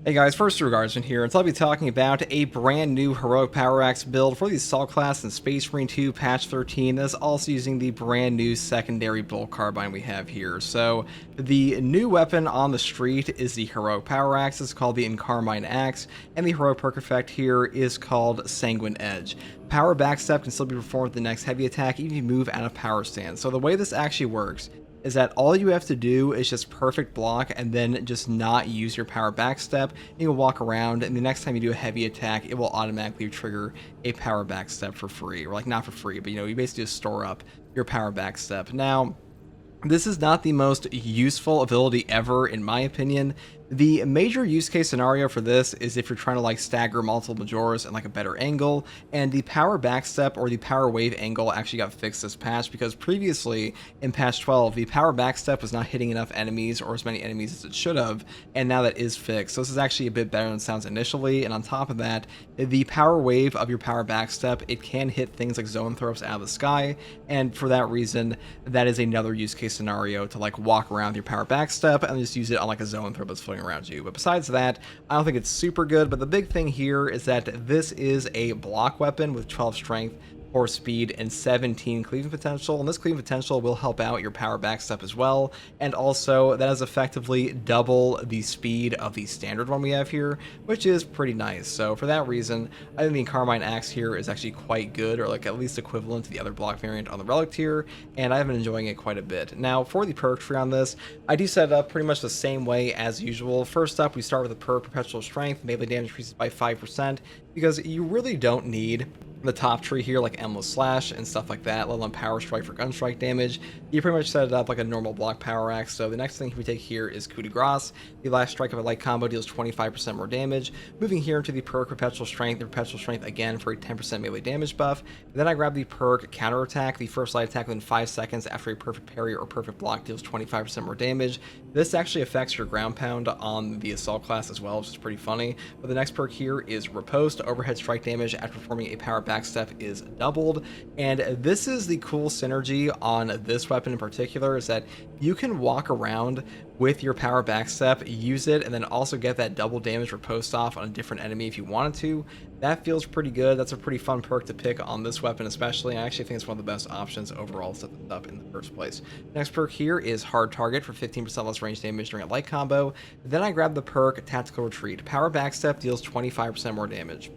Hey guys, first Regardsman here, and so I'll be talking about a brand new Heroic Power Axe build for the Assault Class in Space Marine 2 Patch 13 that's also using the brand new secondary bolt carbine we have here. So the new weapon on the street is the Heroic Power Axe. It's called the Carbine Axe, and the Heroic Perk effect here is called Sanguine Edge. Power backstep can still be performed with the next heavy attack even if you move out of power stance. So the way this actually works is that all you have to do is just perfect block and then just not use your power backstep. You'll walk around, and the next time you do a heavy attack, it will automatically trigger a power backstep for free, or like not for free, but you basically just store up your power backstep. Now, this is not the most useful ability ever, in my opinion. The major use case scenario for this is if you're trying to like stagger multiple Majoras in like a better angle, and the power backstep or the power wave angle actually got fixed this patch because previously in patch 12 the power backstep was not hitting enough enemies or as many enemies as it should have, and now that is fixed. So this is actually a bit better than it sounds initially, and on top of that, the power wave of your power backstep, it can hit things like zone throws out of the sky, and for that reason that is another use case scenario to like walk around with your power backstep and just use it on like a zone throw that's floating around you. But besides that, I don't think it's super good. But the big thing here is that this is a block weapon with 12 strength, 4 speed, and 17 cleaving potential, and this cleaving potential will help out your power backstep as well, and also that is effectively double the speed of the standard one we have here, which is pretty nice. So for that reason, I think the Carbine Axe here is actually quite good, or like at least equivalent to the other block variant on the Relic tier, and I've been enjoying it quite a bit. Now for the perk tree on this, I do set it up pretty much the same way as usual. First up, we start with the perk Perpetual Strength. Melee damage increases by 5%, because you really don't need the top tree here like Endless Slash and stuff like that, let alone Power Strike for gun strike damage. You pretty much set it up like a normal block power axe. So the next thing we take here is Coup de Grace. The last strike of a light combo deals 25% more damage. Moving here into the perk Perpetual Strength, the Perpetual Strength again for a 10% melee damage buff. Then I grab the perk Counter Attack. The first light attack within 5 seconds after a perfect parry or perfect block deals 25% more damage. This actually affects your ground pound on the Assault class as well, which is pretty funny. But the next perk here is Riposte. Overhead strike damage after performing a power backstep is doubled, and this is the cool synergy on this weapon in particular, is that you can walk around with your power backstep, use it, and then also get that double damage riposte off on a different enemy if you wanted to. That feels pretty good. That's a pretty fun perk to pick on this weapon especially. I actually think it's one of the best options overall to set this up in the first place. Next perk here is Hard Target for 15% less range damage during a light combo. Then I grab the perk Tactical Retreat. Power backstep deals 25% more damage.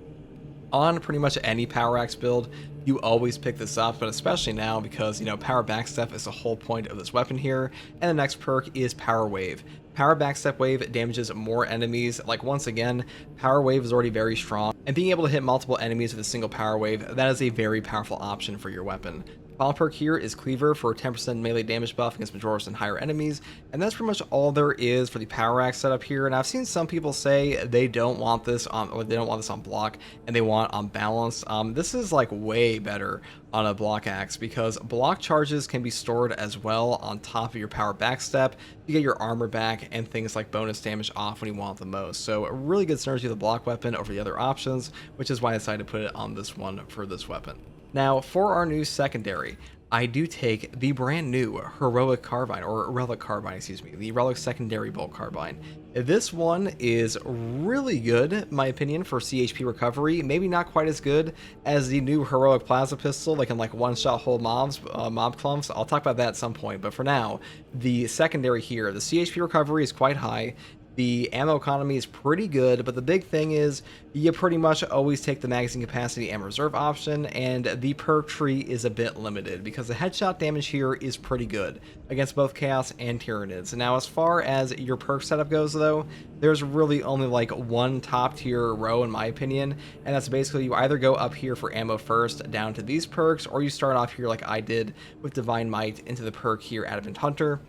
On pretty much any power axe build, you always pick this up, but especially now because, power backstep is the whole point of this weapon here. And the next perk is Power Wave. Power backstep wave damages more enemies. Like, once again, power wave is already very strong, and being able to hit multiple enemies with a single power wave, that is a very powerful option for your weapon. Final perk here is Cleaver for 10% melee damage buff against Majoras and higher enemies, and that's pretty much all there is for the power axe setup here. And I've seen some people say they don't want this on, or they don't want this on block, and they want on balance. This is like way better on a block axe because block charges can be stored as well on top of your power backstep. You get your armor back and things like bonus damage off when you want it the most. So a really good synergy of the block weapon over the other options, which is why I decided to put it on this one for this weapon. Now, for our new secondary, I do take the brand new Heroic Carbine, or Relic Carbine, excuse me, the Relic Secondary Bolt Carbine. This one is really good, in my opinion, for CHP recovery. Maybe not quite as good as the new Heroic Plasma Pistol that can like one-shot hold mob clumps. I'll talk about that at some point, but for now, the secondary here, the CHP recovery is quite high. The ammo economy is pretty good, but the big thing is you pretty much always take the magazine capacity and reserve option, and the perk tree is a bit limited because the headshot damage here is pretty good against both Chaos and Tyranids. Now, as far as your perk setup goes, though, there's really only like one top tier row in my opinion, and that's basically you either go up here for ammo first down to these perks, or you start off here like I did with Divine Might into the perk here Advent Hunter.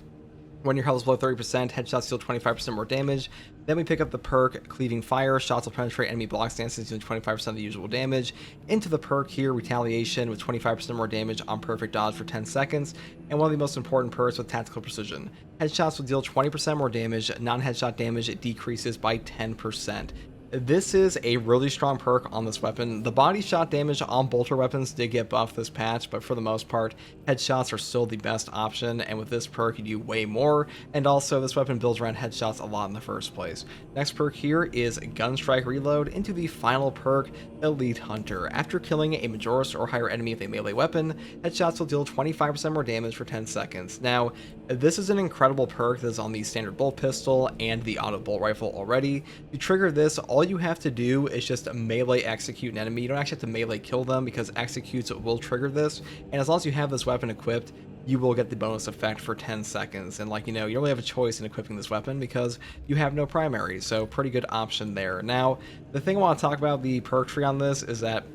When your health is below 30%, headshots deal 25% more damage. Then we pick up the perk Cleaving Fire. Shots will penetrate enemy block stances, dealing 25% of the usual damage. Into the perk here, Retaliation, with 25% more damage on perfect dodge for 10 seconds. And one of the most important perks with Tactical Precision. Headshots will deal 20% more damage. Non-headshot damage, it decreases by 10%. This is a really strong perk on this weapon. The body shot damage on bolter weapons did get buffed this patch, but for the most part, headshots are still the best option, and with this perk you do way more, and also this weapon builds around headshots a lot in the first place. Next perk here is Gunstrike Reload into the final perk, Elite Hunter. After killing a Majorist or higher enemy with a melee weapon, headshots will deal 25% more damage for 10 seconds. Now, this is an incredible perk that is on the standard bolt pistol and the auto bolt rifle already. To trigger this, all you have to do is just melee execute an enemy. You don't actually have to melee kill them because executes will trigger this, and as long as you have this weapon equipped, you will get the bonus effect for 10 seconds. And like, you don't really have a choice in equipping this weapon because you have no primary, so pretty good option there. Now, the thing I want to talk about the perk tree on this is that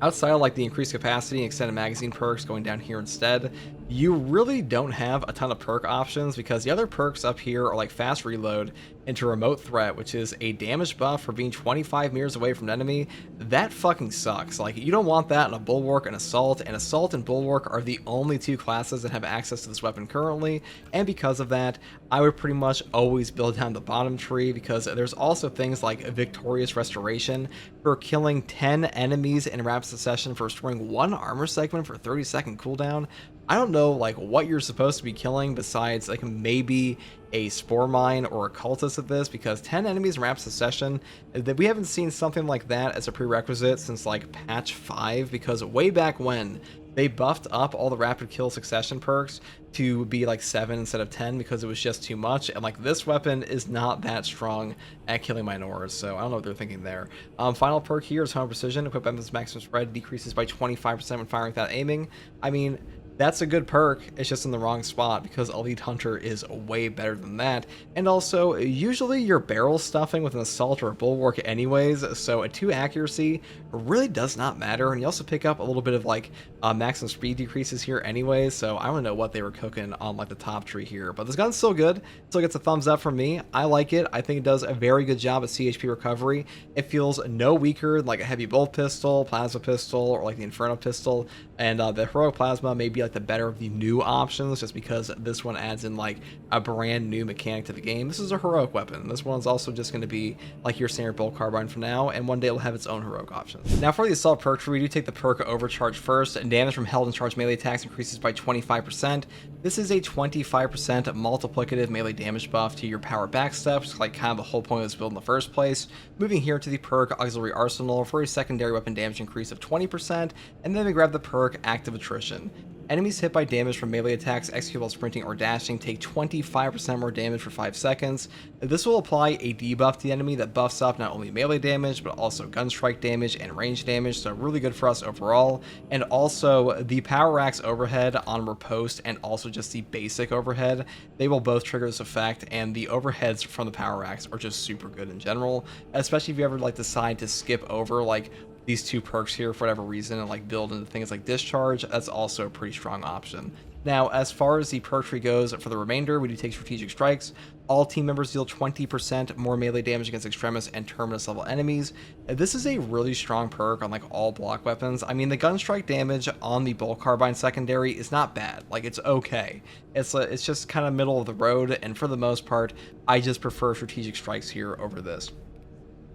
outside of like the increased capacity and extended magazine perks going down here instead, you really don't have a ton of perk options because the other perks up here are like fast reload into remote threat, which is a damage buff for being 25 meters away from an enemy. That fucking sucks. Like, you don't want that in a bulwark and assault and bulwark are the only two classes that have access to this weapon currently, and because of that, I would pretty much always build down the bottom tree because there's also things like Victorious Restoration for killing 10 enemies in rapid succession for restoring one armor segment for 30-second cooldown. I don't know like what you're supposed to be killing besides like maybe a spore mine or a cultist at this, because 10 enemies in rapid succession, that we haven't seen something like that as a prerequisite since like patch 5, because way back when they buffed up all the rapid kill succession perks to be like 7 instead of 10 because it was just too much, and like this weapon is not that strong at killing minors, so I don't know what they're thinking there. Final perk here is Home Precision. Equip weapons maximum spread decreases by 25% when firing without aiming. I mean, that's a good perk, it's just in the wrong spot because Elite Hunter is way better than that. And also, usually you're barrel stuffing with an assault or a bulwark anyways, so a 2 accuracy really does not matter, and you also pick up a little bit of like maximum speed decreases here anyways, so I don't know what they were cooking on like the top tree here. But this gun's still good, still gets a thumbs up from me. I like it. I think it does a very good job at CHP recovery. It feels no weaker than like a heavy bolt pistol, plasma pistol, or like the Inferno pistol, and the Heroic Plasma may be like the better of the new options just because this one adds in like a brand new mechanic to the game. This is a heroic weapon. This one's also just going to be like your standard bolt carbine for now, and one day it'll have its own heroic options. Now for the assault perk tree, we do take the perk Overcharge first, and damage from held and charged melee attacks increases by 25%. This is a 25% multiplicative melee damage buff to your power backsteps, like kind of the whole point of this build in the first place. Moving here to the perk Auxiliary Arsenal for a secondary weapon damage increase of 20%, and then we grab the perk Active Attrition. Enemies hit by damage from melee attacks executed while sprinting or dashing take 25% more damage for 5 seconds. This will apply a debuff to the enemy that buffs up not only melee damage, but also gun strike damage and range damage, so really good for us overall. And also, the Power Axe overhead on riposte and also just the basic overhead, they will both trigger this effect, and the overheads from the Power Axe are just super good in general, especially if you ever like decide to skip over like these 2 perks here for whatever reason and like build into things like Discharge. That's also a pretty strong option. Now, as far as the perk tree goes, for the remainder, we do take Strategic Strikes. All team members deal 20% more melee damage against Extremis and Terminus level enemies. This is a really strong perk on like all block weapons. I mean, the gun strike damage on the bolt carbine secondary is not bad. Like, it's okay. It's just kind of middle of the road, and for the most part, I just prefer Strategic Strikes here over this.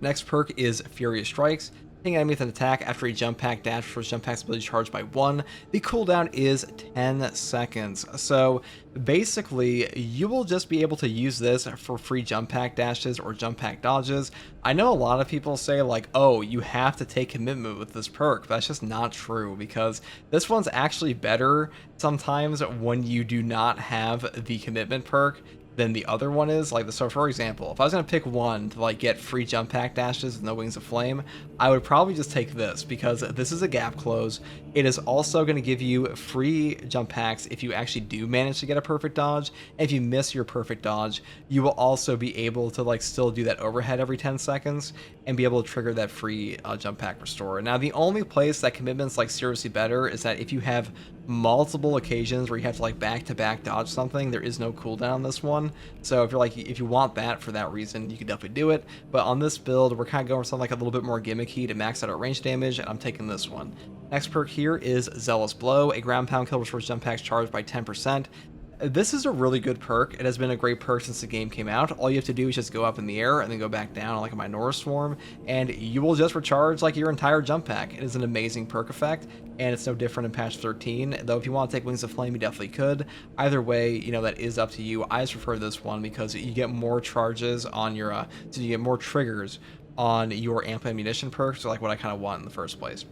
Next perk is Furious Strikes. Hitting enemy with an attack after a jump pack dash restores jump pack's ability charged by 1. The cooldown is 10 seconds. So basically, you will just be able to use this for free jump pack dashes or jump pack dodges. I know a lot of people say like, oh, you have to take commitment with this perk. That's just not true, because this one's actually better sometimes when you do not have the commitment perk than the other one is. Like, so for example, if I was going to pick one to like get free jump pack dashes with no Wings of Flame, I would probably just take this because this is a gap close. It is also going to give you free jump packs if you actually do manage to get a perfect dodge. And if you miss your perfect dodge, you will also be able to like still do that overhead every 10 seconds and be able to trigger that free jump pack restore. Now, the only place that commitment's like seriously better is that if you have multiple occasions where you have to like back-to-back dodge something, there is no cooldown on this one. So if you're like, if you want that for that reason, you can definitely do it. But on this build, we're kind of going for something like a little bit more gimmicky to max out our range damage, and I'm taking this one. Next perk here is Zealous Blow. A ground pound kill restores jump packs charged by 10%. This is a really good perk. It has been a great perk since the game came out. All you have to do is just go up in the air and then go back down like a Minotaur Swarm, and you will just recharge like your entire jump pack. It is an amazing perk effect, and it's no different in patch 13. Though if you want to take Wings of Flame, you definitely could. Either way, you know, that is up to you. I just prefer this one because you get more charges on your, so you get more triggers on your amp ammunition perks, so like what I kind of want in the first place.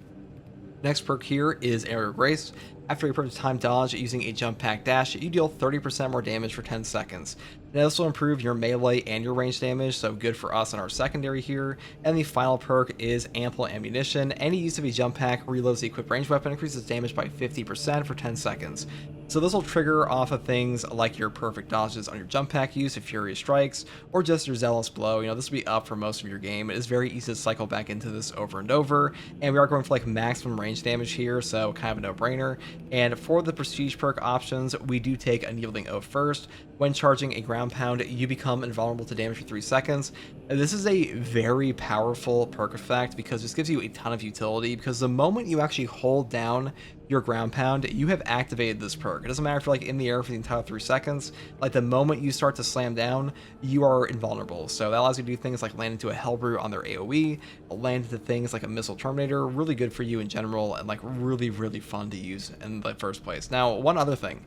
Next perk here is Aerial Grace. After you approach a time dodge using a jump pack dash, you deal 30% more damage for 10 seconds. Now this will improve your melee and your range damage, so good for us on our secondary here. And the final perk is Ample Ammunition. Any use of a jump pack reloads the equipped ranged weapon, increases damage by 50% for 10 seconds. So this will trigger off of things like your perfect dodges on your jump pack use, if Furious Strikes, or just your Zealous Blow. You know, this will be up for most of your game. It is very easy to cycle back into this over and over, and we are going for like maximum range damage here, so kind of a no-brainer. And for the Prestige perk options, we do take Unyielding Oath first. When charging a ground pound, you become invulnerable to damage for 3 seconds. This is a very powerful perk effect because this gives you a ton of utility, because the moment you actually hold down your ground pound, you have activated this perk. It doesn't matter if you're like in the air for the entire 3 seconds. Like the moment you start to slam down, you are invulnerable. So that allows you to do things like land into a Hellbrew on their AoE, land into things like a Missile Terminator. Really good for you in general, and like really, really fun to use in the first place. Now, one other thing.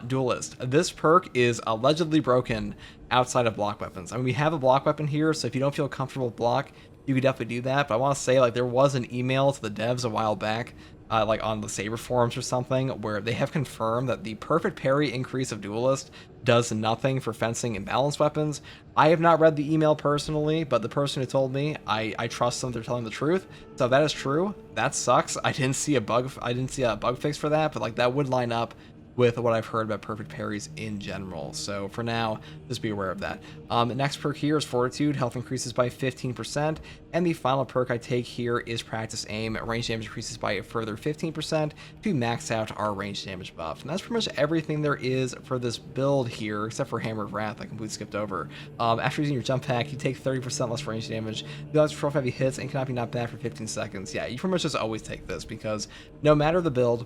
Duelist. This perk is allegedly broken outside of block weapons. I mean, we have a block weapon here, so if you don't feel comfortable with block, you could definitely do that. But I want to say, like, there was an email to the devs a while back, like on the Saber forums or something, where they have confirmed that the perfect parry increase of Duelist does nothing for fencing and balanced weapons. I have not read the email personally, but the person who told me, I trust them, they're telling the truth. So if that is true, that sucks. I didn't see a bug fix for that, but like that would line up with what I've heard about perfect parries in general. So for now, just be aware of that. Next perk here is Fortitude. Health increases by 15%. And the final perk I take here is Practice Aim. Range damage increases by a further 15% to max out our range damage buff. And that's pretty much everything there is for this build here, except for Hammer of Wrath I completely skipped over. After using your jump pack, you take 30% less range damage. You allows for heavy hits and cannot be knocked back for 15 seconds. Yeah, you pretty much just always take this, because no matter the build,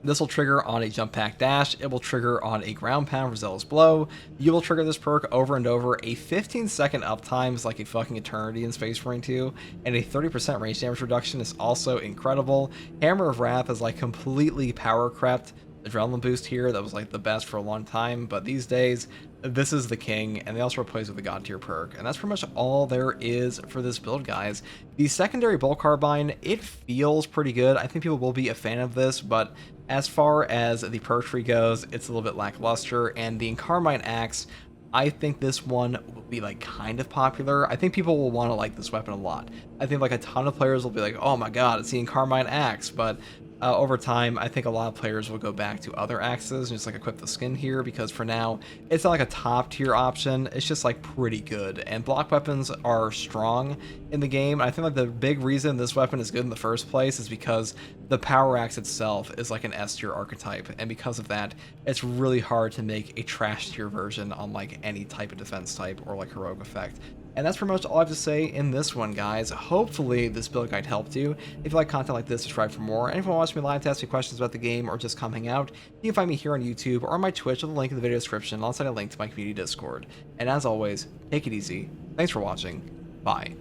this will trigger on a jump pack dash, it will trigger on a ground pound for Zealous Blow. You will trigger this perk over and over. A 15-second uptime is like a fucking eternity in Space Marine 2, and a 30% range damage reduction is also incredible. Hammer of Wrath is like completely power crept. Adrenaline boost here that was like the best for a long time, but these days this is the king, and they also replace with the God tier perk, and that's pretty much all there is for this build, guys. The secondary Bull Carbine, it feels pretty good. I think people will be a fan of this, but as far as the perk tree goes, it's a little bit lackluster. And the Carbine Axe, I think this one will be like kind of popular. I think people will want to like this weapon a lot. I think like a ton of players will be like, oh my god, it's the Carbine Axe, but over time, I think a lot of players will go back to other axes and just like equip the skin here, because for now, it's not like a top tier option. It's just like pretty good, and block weapons are strong in the game. I think like the big reason this weapon is good in the first place is because the power axe itself is like an S tier archetype, and because of that, it's really hard to make a trash tier version on like any type of defense type or like heroic effect. And that's pretty much all I have to say in this one, guys. Hopefully this build guide helped you. If you like content like this, subscribe for more. And if you want to watch me live to ask me questions about the game or just come hang out, you can find me here on YouTube or on my Twitch with a link in the video description, alongside a link to my community Discord. And as always, take it easy. Thanks for watching. Bye.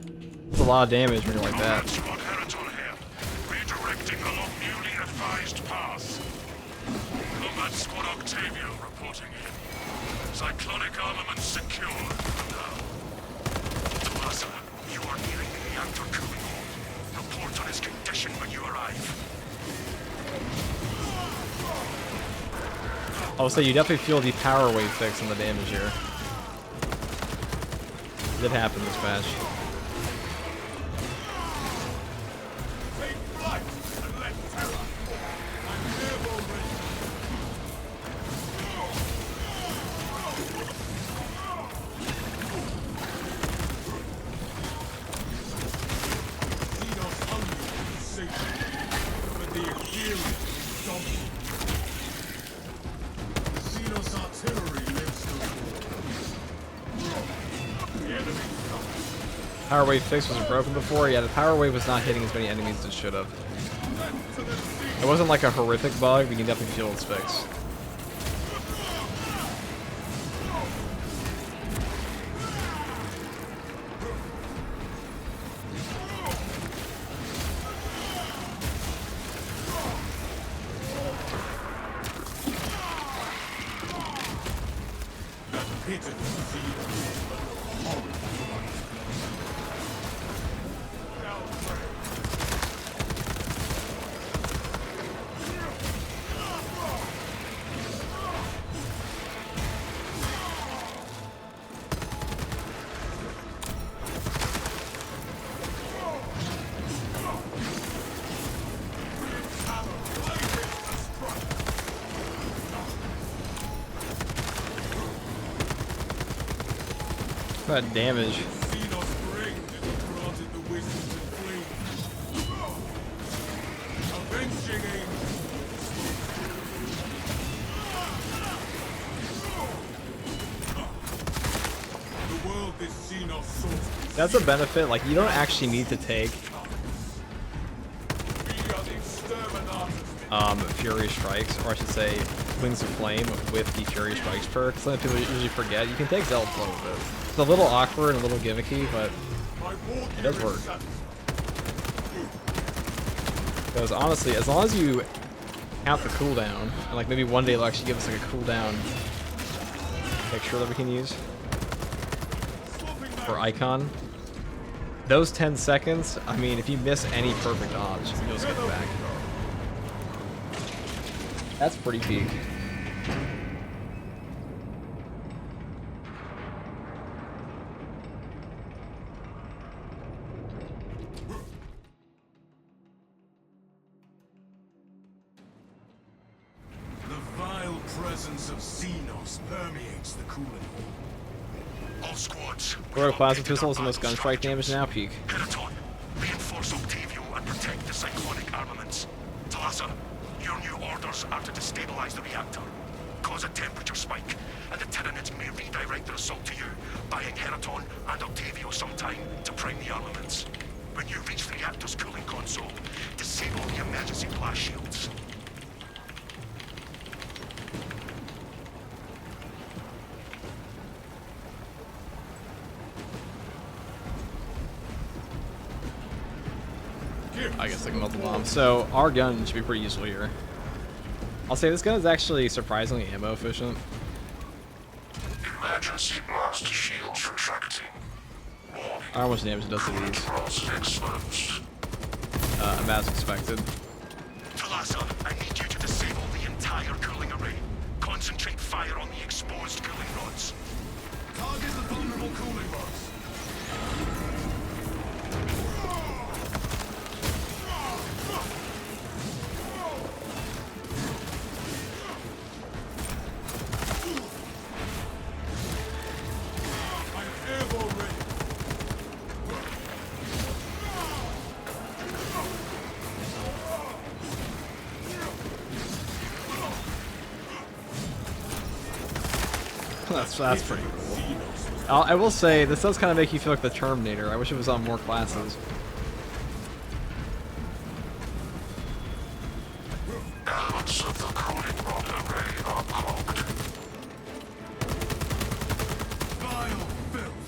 That's a lot of damage when you're like that. Redirecting along newly advised path. Combat Squad Octavio reporting in. Cyclonic armament secure. You are nearing the Antarctic. Report on his condition when you arrive. I'll say you definitely feel the power wave fix on the damage here. It did happen this patch. Power wave fix was broken before. Yeah, the power wave was not hitting as many enemies as it should have. It wasn't like a horrific bug, but you can definitely feel its fix. That damage. Xenos brain granted the wisdom to flee. Avenging angel. The world this Xenos sought. That's a benefit. Like, you don't actually need to take We are the exterminators. Fury Strikes, or I should say Wings of Flame with the Fury Strikes perk. Something people usually forget. You can take Zealot Flow with it. It's a little awkward and a little gimmicky, but it does work. Because honestly, as long as you count the cooldown, and like maybe one day they'll actually give us like a cooldown picture that we can use for Icon. Those 10 seconds, I mean, if you miss any perfect odds, you'll just get it back. That's pretty peak. The vile presence of Xenos permeates the cooling hall. All squads. Royal Plasma Pistol is the most gunstrike damage now, peak. Heraton, reinforce Octavio and protect the cyclonic armaments. Talassa, your new orders are to destabilize the reactor, cause a temperature spike, and the Tyranids may redirect their assault to you, buying Heraton and Octavio some time to prime the armaments. When you reach the reactor's cooling console, disable the emergency blast shields. I guess like a multiple bomb. So our gun should be pretty useful here. I'll say this gun is actually surprisingly ammo efficient. Emergency blast shields retracting. I don't know how much damage it does to these. As expected. Talassa, I need you to disable the entire cooling array. Concentrate fire on the exposed cooling rods. Target the vulnerable cooling rods. That's pretty cool. I will say, this does kind of make you feel like the Terminator. I wish it was on more classes. Elements of the cooling rod array are clogged. Vile filth.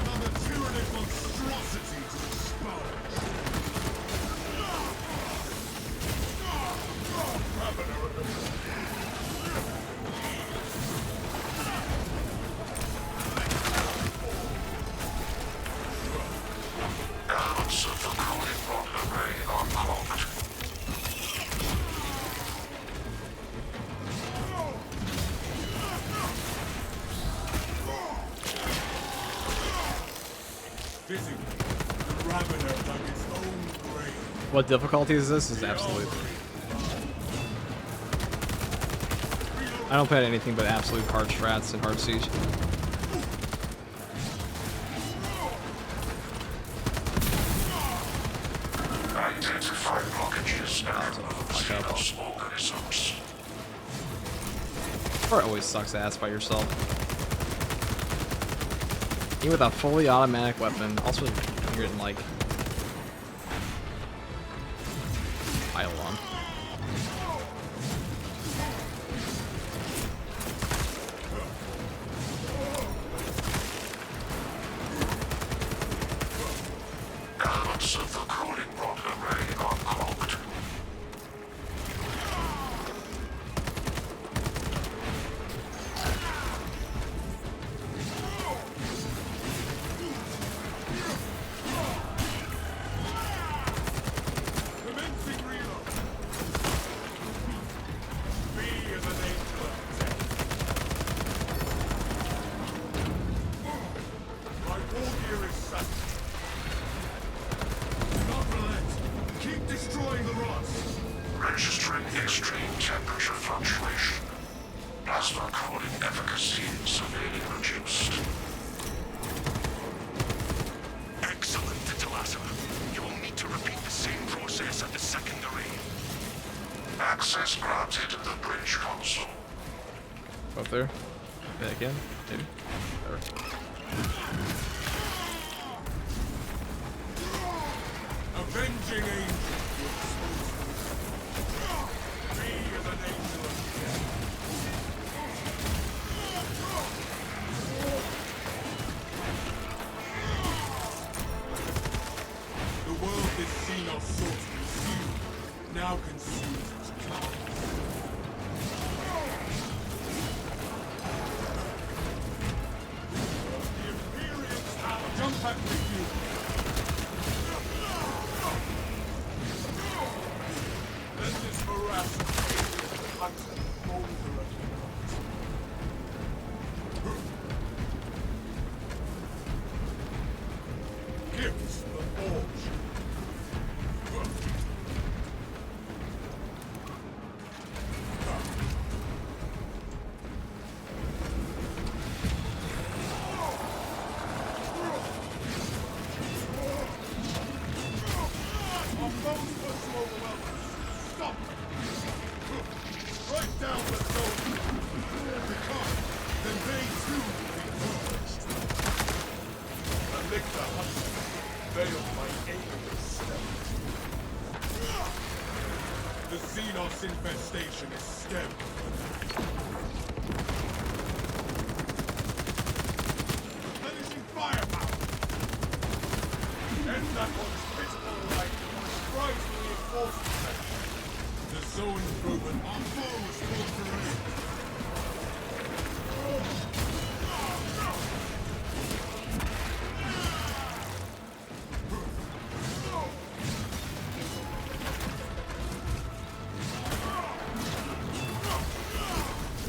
Another tyrannic monstrosity to expose. Elements of the cooling rod array are clogged. Physically, the Ravener dug its own grave. What difficulty is this? Is absolute. I don't play at anything but absolute hard strats and hard siege. Identify blockages and remove Xenos organisms. Part always sucks ass by yourself. Even with a fully automatic weapon, also you're getting like pile on. Elements of the cooling rod array are clogged. Plasma cooling efficacy severely reduced. Excellent, Talassa. You will need to repeat the same process at the second array. Access granted to the bridge console. Up there. Back in. Maybe. There. Avenging angel. Me as an angel of death. The world has seen our souls consumed, now consumes its clouds. The Imperium's power. Jump back with you. Let this morass of hunter molder at your heart. Gifts the forge. Our foes push you overwhelmed. Stop! Right down the zone! Because then they too will be purged. I lick the hunter, veiled by aimless stealth. The Xenos infestation is stemmed. Replenishing firepower! End that one's physical life and strive to reinforce the section. The zone proven our foes pull terrain.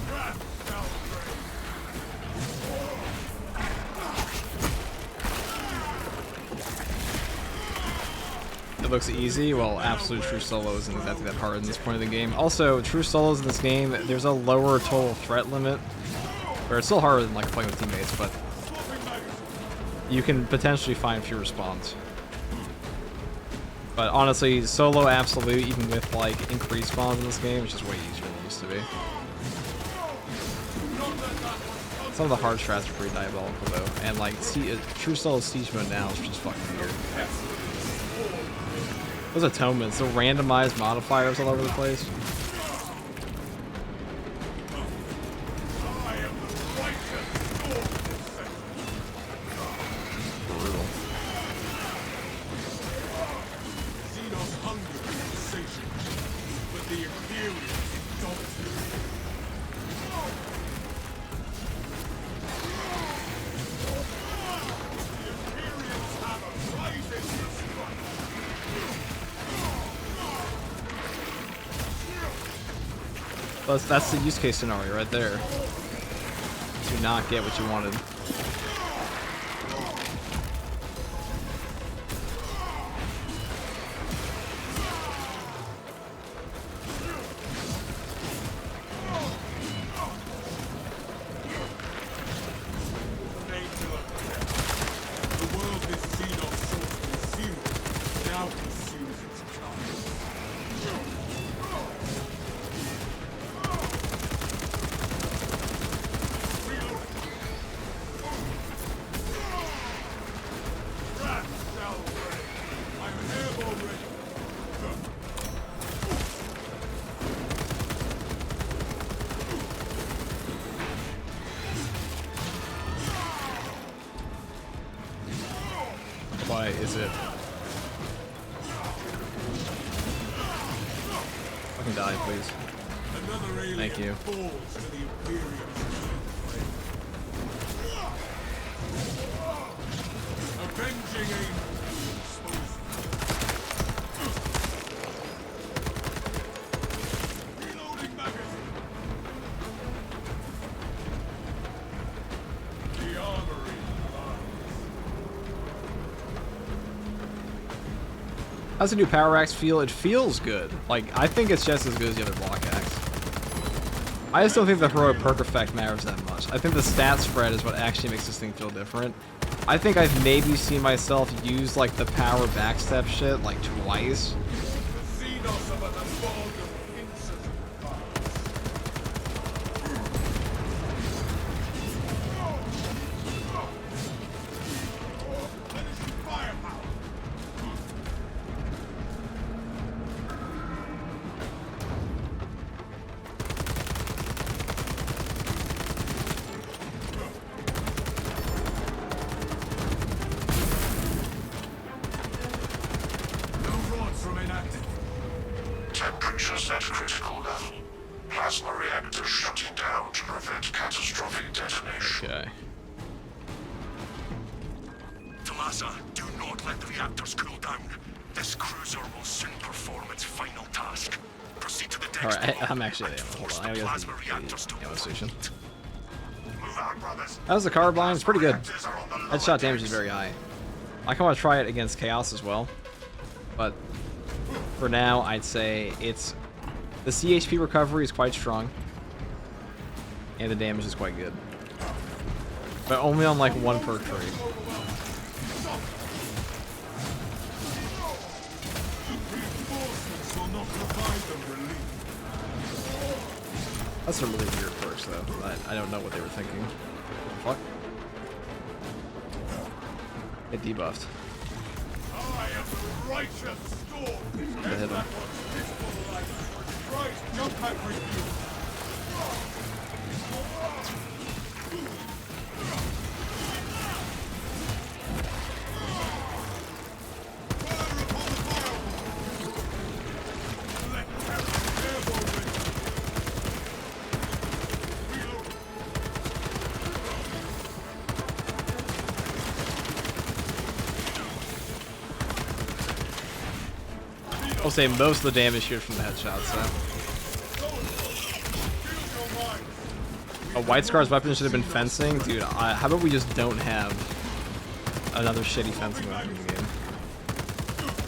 Wrath shall reign. It looks easy. Well, absolute true solo isn't exactly that hard in this point of the game. Also, true solos in this game, there's a lower total threat limit. Or it's still harder than like playing with teammates, but you can potentially find fewer spawns. But honestly, solo absolute, even with like increased spawns in this game, it's just way easier than it used to be. Some of the hard strats are pretty diabolical though, and like true solo siege mode now is just fucking weird. Those atonements, the randomized modifiers all over the place. I am the righteous sword of this section. Brutal. Xenos hunger is insatiable, but the Imperium is indomitable. The Imperium's hammer rises to strike. That's the use case scenario right there. Do not get what you wanted. An angel of death. The world has seen our souls consumed, now consumes its kind. Wrath shall reign. I'm airborne ready. Why is it? Fucking die, please. Another alien Thank you. falls to the Imperium's keen flame. Avenging angel exposed. Reloading magazine. The armory lies. How's the new power axe feel? It feels good. Like, I think it's just as good as the other block axe. I just don't think the heroic perk effect matters that much. I think the stat spread is what actually makes this thing feel different. I think I've maybe seen myself use like the power backstep shit like twice. Temperatures at critical level. Plasma reactor shutting down to prevent catastrophic detonation. Okay. Talasa, do not let the reactors cool down. This cruiser will soon perform its final task. Proceed to the decks. Alright, I'm actually at ammo. Hold on, I gotta get the ammo station. That was the Carbine. It's pretty good. Headshot damage is very high. I kind of want to try it against Chaos as well. But for now, I'd say it's... The CHP recovery is quite strong. And the damage is quite good. But only on like one perk tree. That's some really weird perks though. I don't know what they were thinking. Fuck. It debuffed. I am the righteous storm. Hit him. Right, jump back with you. I'll say most of the damage here from the headshots, so. A White Scar's weapon should have been fencing? Dude, how about we just don't have another shitty fencing weapon in the game?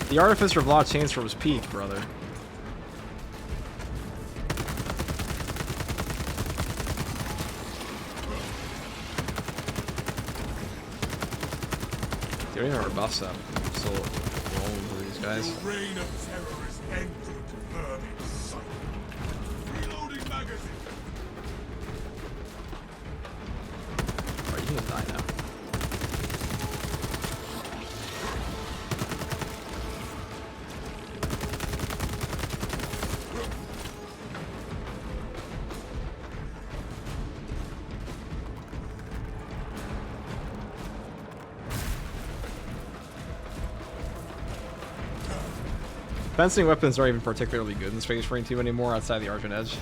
The Artificer of Law Chainsword was peak, brother. Dude, I don't even have our buffs up. I'm still rolling through these guys. The reign of terror is ended, vermin son. Reloading magazine. Alright, you can die now. Fencing weapons aren't even particularly good in Space Marine 2 anymore outside the Argent Edge.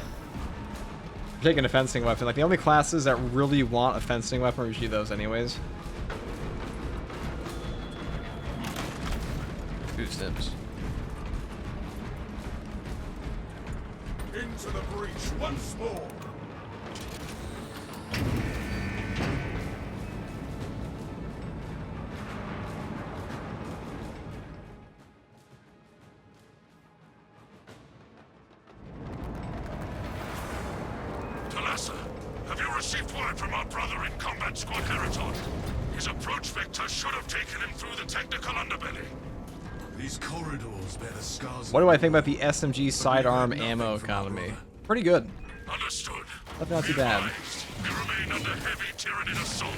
Taking a fencing weapon, like the only classes that really want a fencing weapon are usually those anyways. Two stims. Into the breach once more. Talasa, have you received word from our brother in Combat Squad Heriton? His approach vector should have taken him through the technical underbelly. These corridors bear the scars. What do I think about the SMG sidearm ammo economy? Pretty good. Understood. But not too bad. We remain under heavy Tyranid assault.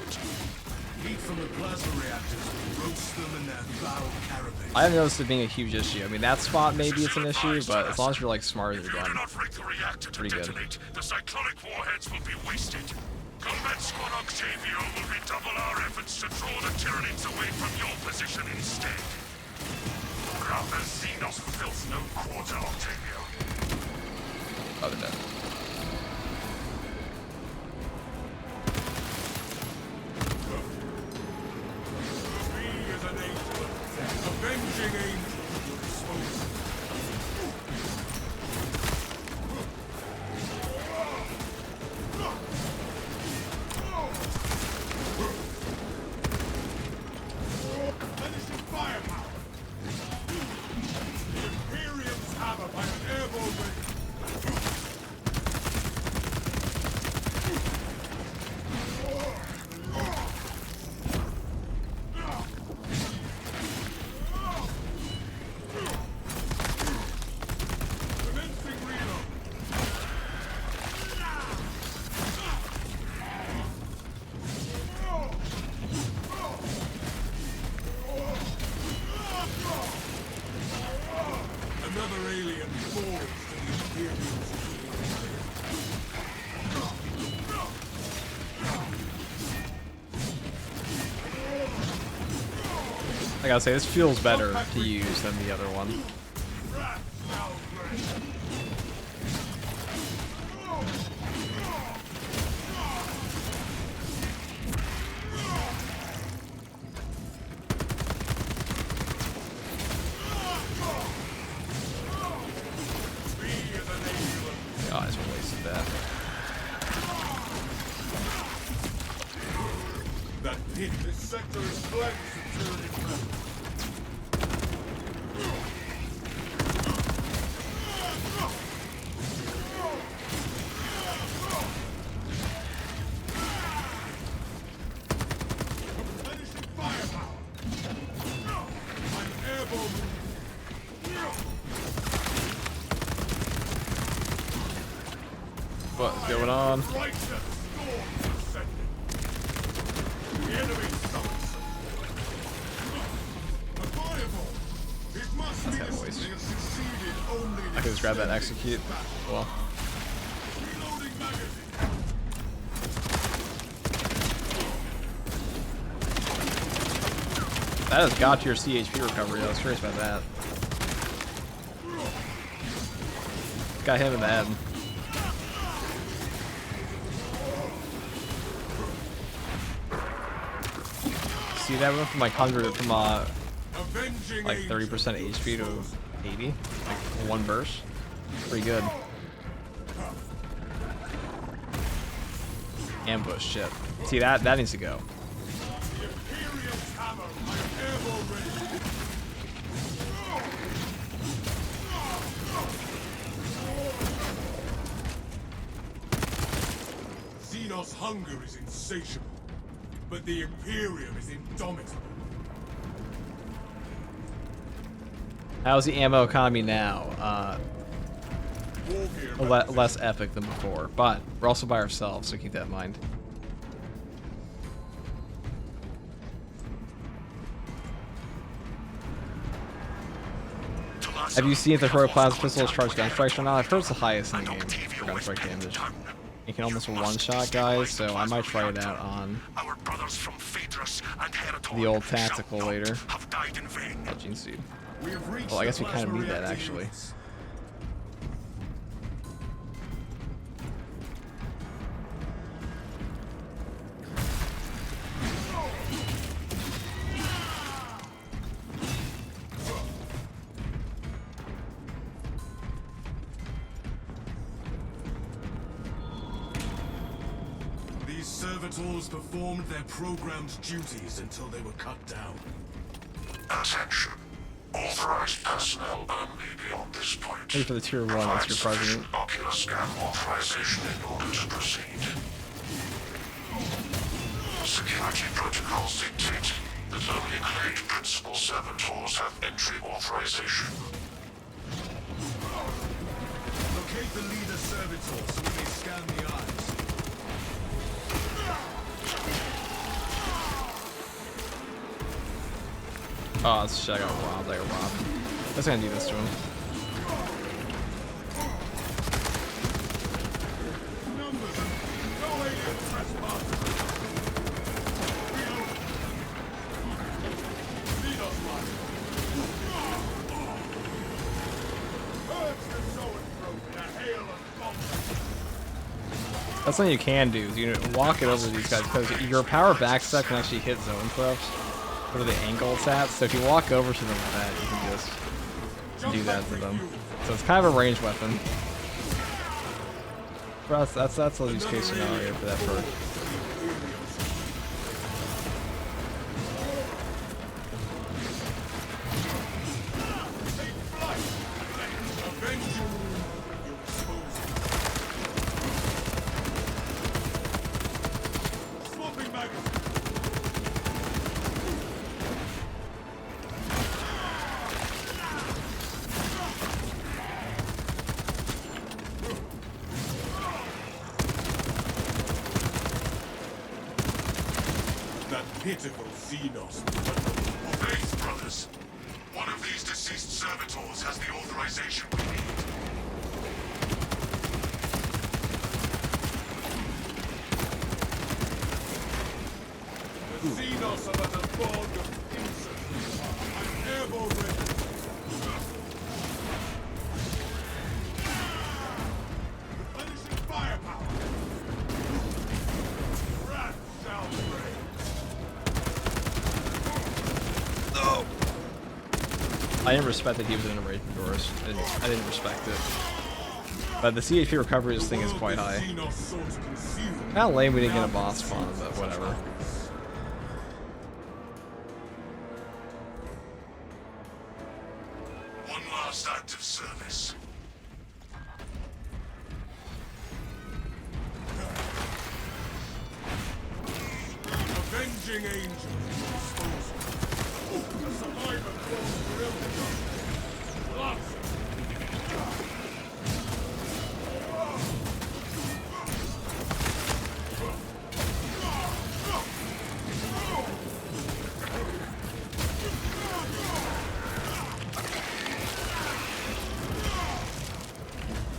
Heat from the plasma reactors will roast them in their foul carapace. I haven't noticed it being a huge issue. I mean, that spot maybe it's an issue, but as long as you're like smart, you're If you done. do not rig the reactor to Pretty good. detonate, the cyclonic warheads will be wasted. Combat Squad Octavio will redouble our efforts to draw the Tyranids away from your position instead. Rather, Xenos fills no quarter, Octavio. Oh, they're dead. Me as an angel, avenging angel at your disposal. Finishing firepower. The Imperium's hammer by an airborne raid. I gotta say, this feels better to use than the other one. Oh, I just wasted that. This sector is flanked security presence. Replenishing firepower. I'm airborne. What's going on? I can just grab that and execute. Well. That has got your CHP recovery. I was curious about that. Got him in the head. See, that went from like 100 from like 30% HP to 80, like one burst. Pretty good. Ambush, shit. See, that needs to go. Xenos' hunger is insatiable, but the Imperium is indomitable. How's the ammo economy now? Less epic than before, but we're also by ourselves, so keep that in mind. Have you seen if the heroic plasma pistol is charged gun strikes or not? I've heard it's the highest in the game for gun strike damage. You can almost one-shot guys, so I might try it out on the old tactical later. Oh, Gene Seed. Well, I guess we kind of need that, actually. These servitors performed their programmed duties until they were cut down. Attention. Authorized personnel only beyond this point. Maybe for the tier 1, that's your president. Ocular scan authorization in order to proceed. Security protocols dictate that only claimed principal servitors have entry authorization. Locate the leader servitor so we may scan the eyes. Oh, this shit, I got robbed. Let's gonna do this to him. That's something you can do, is you walk it over these guys, because your power backstep can actually hit zone thrusts. What are the angle it's at? So if you walk over to them like that, you can just do that to them. So it's kind of a ranged weapon. For us, that's the use case scenario for that perk. Pitiful Xenos. Thanks, brothers. One of these deceased servitors has the authorization we need. The Xenos are but a bog of insolence. No! I didn't respect that he was in a rage doors. I didn't respect it. But the CHP recovery of this thing is quite high. Kind of lame we didn't get a boss spawn, but whatever. One last act of service. Avenging angel. A survivor calls for ill. Lots.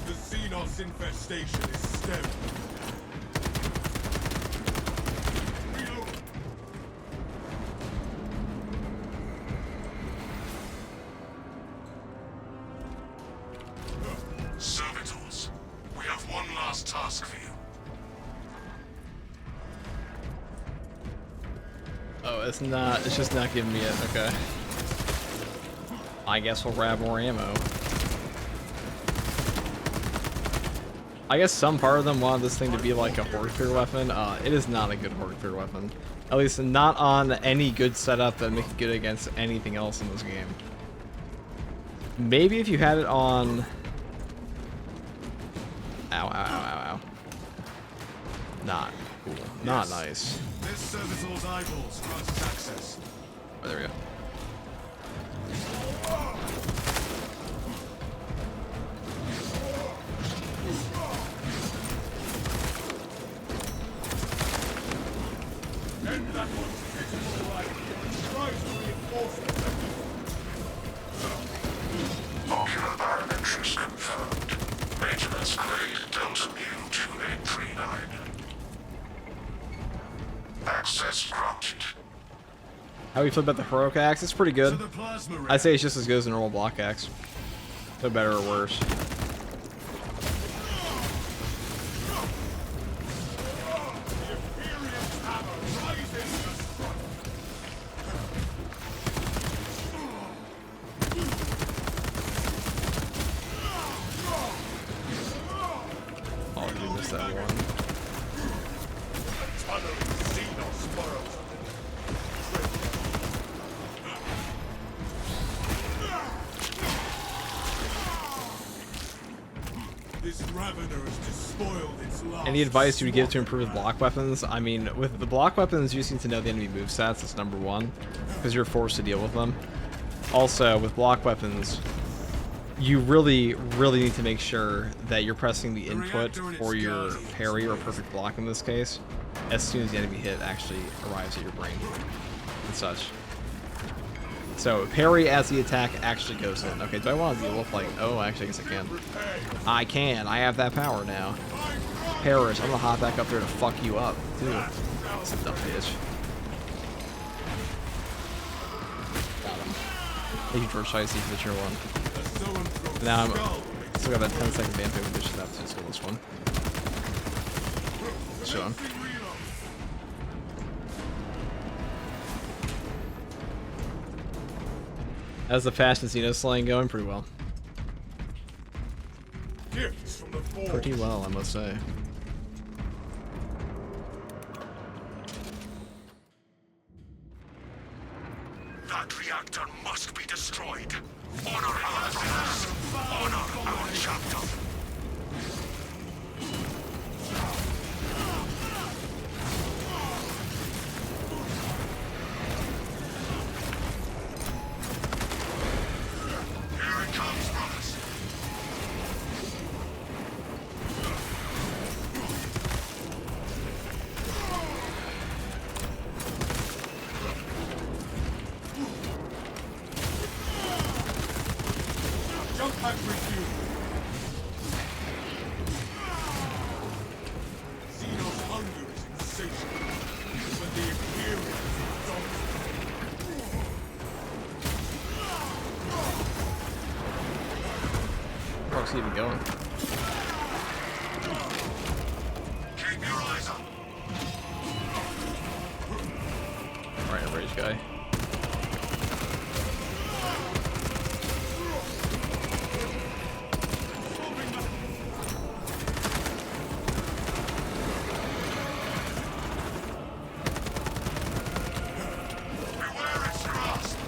The Xenos infestation is stemmed. Servitors, we have one last task for you. Oh, it's just not giving me it. Okay. I guess we'll grab more ammo. I guess some part of them wanted this thing to be like a horde clear weapon. It is not a good horde clear weapon. At least not on any good setup that makes it good against anything else in this game. Maybe if you had it on... Ow, ow, ow, ow, ow. Not cool. Not nice. This servitor's eyeballs grants us access. Oh, there we go. End that one's pitiful life. Try to reinforce it. Ocular parametrics confirmed. Maintenance grade Delta Mu 2839. Access granted. How we feel about the heroic axe? It's pretty good. I'd say it's just as good as a normal block axe. No better or worse. Oh, you missed that one. This Ravener has despoiled its last. Any advice you would give to improve with block weapons? I mean, with the block weapons, you just need to know the enemy movestats. That's number one, because you're forced to deal with them. Also, with block weapons, you really need to make sure that you're pressing the input for your parry or perfect block in this case as soon as the enemy hit actually arrives at your brain and such. So parry as the attack actually goes in. Okay, do I want to deal with like, oh, actually I guess I can. I can, I have that power now. Parrish, I'm gonna hop back up there to fuck you up, too. That's a dumb bitch. Got him. Thank you, George Shicey, for the tier 1. Now I'm still got that 10-second vampire condition up, so let's go this one. Show him. How's the fast and Xeno slaying going? Pretty well. Pretty well, I must say. That reactor must be destroyed. Honor our past. Honor our chapter. Here it comes, brothers. Jump pack refuel. Where's he even going? Keep your eyes up. Alright, a rage guy. Beware its grasp.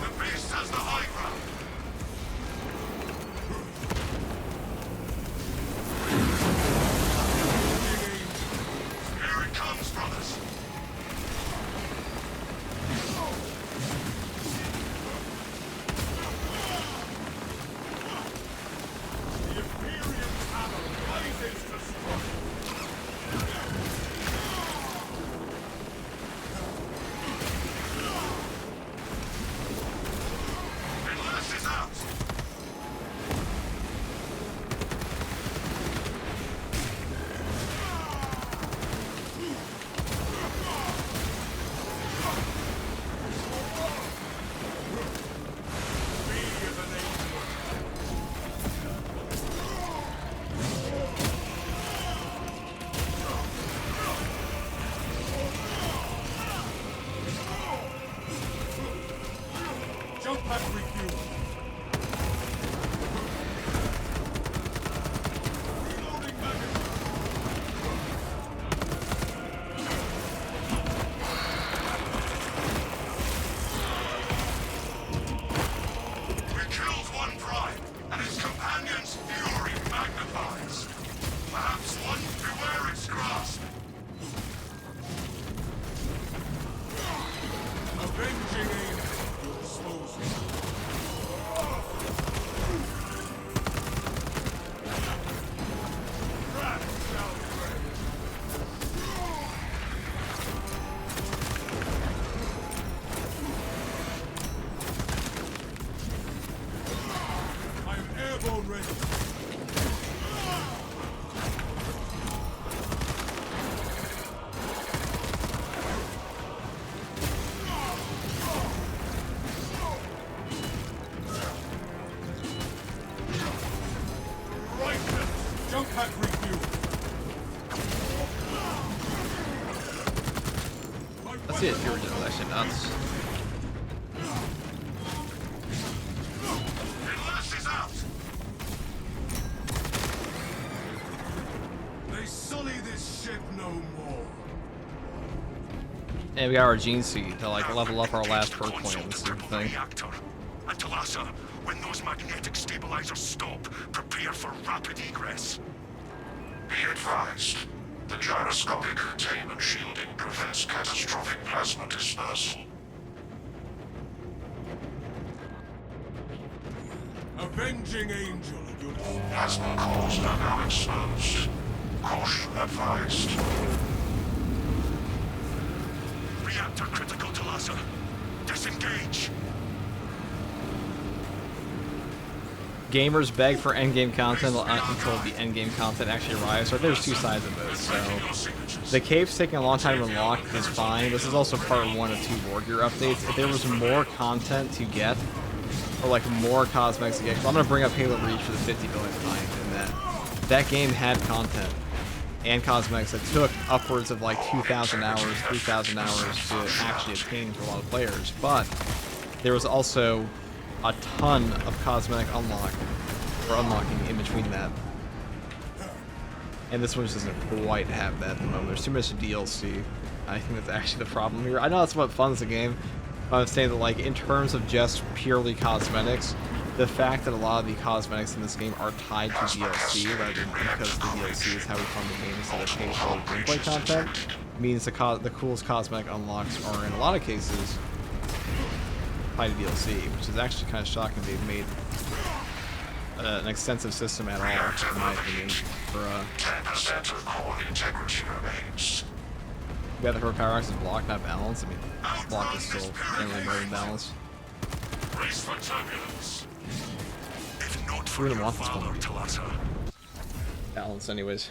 The beast has the high ground. Here it comes, brothers. The Imperial hammer rises to strike. Endless is out. Be an angel. Jump and refuel. Reloading magazine. We killed one prime, and his companion's fury magnifies. Perhaps one beware its grasp. Avenging angel, your disposal. Wrath shall reign. I am airborne ready. Righteous! Jump pack refuel! Let's see if you're just actually nuts. Endless is out! They sully this ship no more. And we got our gene seed to like level up our last perk point. This is the thing. Reactor. And Talassa, when those magnetic stabilizers stop, prepare for rapid egress. Be advised. The gyroscopic containment shielding prevents catastrophic plasma dispersal. Avenging angel at your disposal. Plasma cores are now exposed. Caution advised. Reactor critical, Talassa. Disengage. Gamers beg for endgame content until the endgame content actually arrives. So there's two sides of this. So the cave's taking a long time to unlock is fine. This is also part 1 of 2 War Gear updates. If there was more content to get, or like more cosmetics to get, 'cause I'm gonna bring up Halo Reach for the 50 billion time, and that game had content and cosmetics that took upwards of like 2,000 hours, 3,000 hours to actually obtain for a lot of players. But there was also a ton of cosmetic unlocking in between that. And this one just doesn't quite have that at the moment. There's too much DLC. I think that's actually the problem here. I know that's what funds the game, I'm saying that, like, in terms of just purely cosmetics, the fact that a lot of the cosmetics in this game are tied to DLC rather than because the DLC is how we fund the game instead of pay for gameplay content means the coolest cosmetic unlocks are in a lot of cases tied to DLC, which is actually kind of shocking they've made an extensive system at all, in my opinion. For 10% of core integrity remains. yeah, the power axe is blocked, not balanced. I mean, block is still generally more than balanced. Race for turbulence. If not Who for wouldn't your want this valor, one? Talassa. Balanced, anyways.